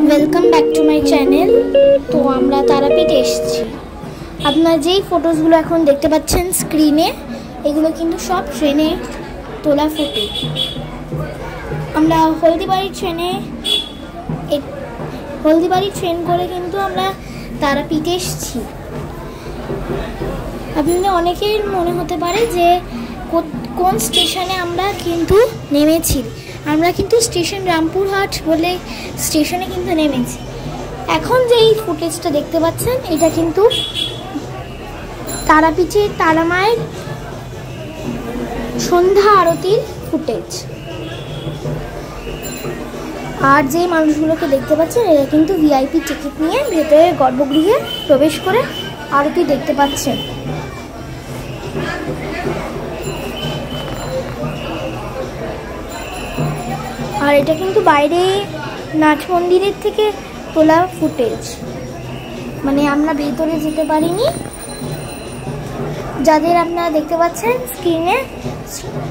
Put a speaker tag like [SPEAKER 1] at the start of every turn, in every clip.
[SPEAKER 1] Welcome back to my channel. তো আমরা তারাপীঠ এসেছি। আপনারা যেই ফটোসগুলো এখন দেখতে পাচ্ছেন স্ক্রিনে, এগুলো কিন্তু সব ট্রেনে তোলা ফটো। আমরা হলদিবাড়ি ট্রেন করে কিন্তু আমরা তারাপীঠে এসেছি। আপনাদের অনেকের মনে হতে পারে যে কোন স্টেশনে আমরা কিন্তু নেমেছি। আমরা কিন্তু স্টেশন রামপুরহাট বলে স্টেশনে কিন্তু নেমেছি। এখন যে এই ফুটেজটা দেখতে পাচ্ছেন, এটা কিন্তু তারাপীঠে তারামায়ের সন্ধ্যা আরতির ফুটেজ। আর যে মানুষগুলোকে দেখতে পাচ্ছেন, এরা কিন্তু ভিআইপি টিকিট নিয়ে ভেতরে গর্ভগৃহে প্রবেশ করে আরতি দেখতে পাচ্ছেন। আর এটা কিন্তু বাইরে নাট মন্দিরের থেকে তোলা ফুটেজ, মানে আমরা ভেতরে যেতে পারিনি। যাদের আপনারা দেখতে পাচ্ছেন স্ক্রিনে,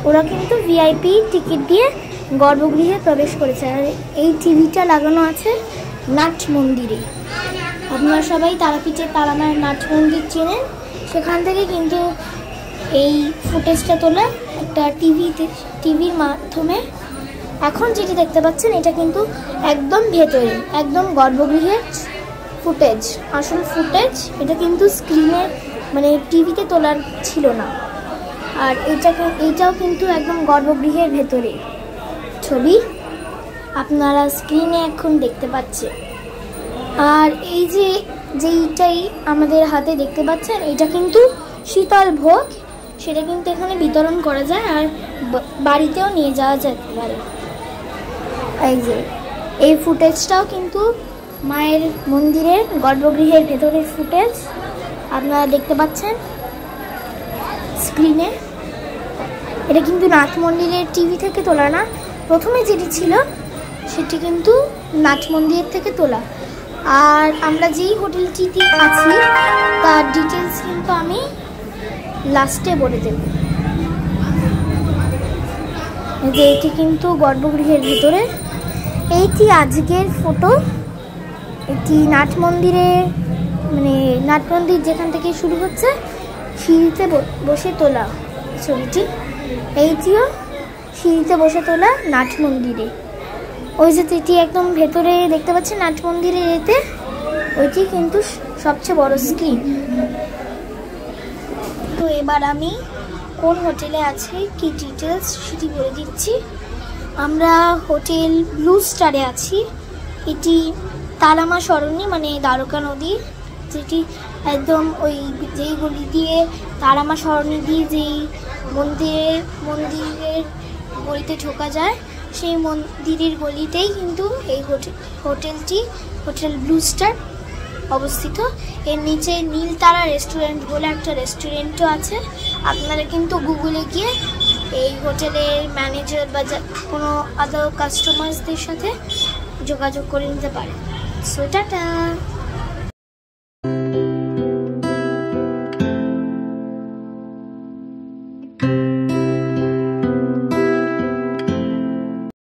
[SPEAKER 1] ওরা কিন্তু ভিআইপি টিকিট দিয়ে গর্ভগৃহে প্রবেশ করেছে। আর এই টিভিটা লাগানো আছে নাট মন্দিরে। আপনারা সবাই তারাপীঠের তারামায়ের নাট মন্দির চেনেন, সেখান থেকে কিন্তু এই ফুটেজটা তোলা একটা টিভির মাধ্যমে। এখন যেটি দেখতে পাচ্ছেন, এটা কিন্তু একদম ভেতরে, একদম গর্ভগৃহের ফুটেজ, আসল ফুটেজ। এটা কিন্তু স্ক্রিনে মানে টিভিতে তোলা ছিল না। আর এইটাও কিন্তু একদম গর্ভগৃহের ভেতরে ছবি আপনারা স্ক্রিনে এখন দেখতে পাচ্ছেন। আর যেইটাই আমাদের হাতে দেখতে পাচ্ছেন, এটা কিন্তু শীতল ভোগ, সেটা কিন্তু এখানে বিতরণ করা যায় আর বাড়িতেও নিয়ে যাওয়া যেতে পারে। এই ফুটেজটাও কিন্তু মায়ের মন্দিরের গর্ভগৃহের ভেতরের ফুটেজ আপনারা দেখতে পাচ্ছেন স্ক্রিনে। এটা কিন্তু নাট মন্দিরের টিভি থেকে তোলা না, প্রথমে যেটি ছিল সেটি কিন্তু নাট মন্দিরের থেকে তোলা। আর আমরা যেই হোটেলটিতে আছি তার ডিটেলস কিন্তু আমি লাস্টে বলে দেব। যে এটি কিন্তু গর্ভগৃহের ভিতরে, এইটি আজকের ফটো। এটি নাট মন্দিরে, মানে নাট মন্দির যেখান থেকে শুরু হচ্ছে, সিঁড়িতে বসে তোলা ছবিটি। এইটিও সিঁড়িতে বসে তোলা নাট মন্দিরে। ওই যে এটি একদম ভেতরে দেখতে পাচ্ছেন নাট মন্দিরের এতে, ওইটি কিন্তু সবচেয়ে বড় স্ক্রিন। তো এবার আমি কোন হোটেলে আছি, কি ডিটেলস সেটি বলে দিচ্ছি। আমরা হোটেল ব্লু স্টারে আছি। এটি তারামা সরণি, মানে দ্বারকা নদী, যেটি একদম ওই যেই গলি দিয়ে তারামা সরণি দিয়ে যেই মন্দিরের গলিতে ঢোকা যায়, সেই মন্দিরের গলিতেই কিন্তু এই হোটেলটি, হোটেল ব্লু স্টার অবস্থিত। এর নিচে নীলতারা রেস্টুরেন্ট বলে একটা রেস্টুরেন্টও আছে। আপনারা কিন্তু গুগলে গিয়ে এই হোটেলের ম্যানেজার বা কোনো আদার কাস্টমারসদের সাথে যোগাযোগ করে নিতে পারেন। So tata.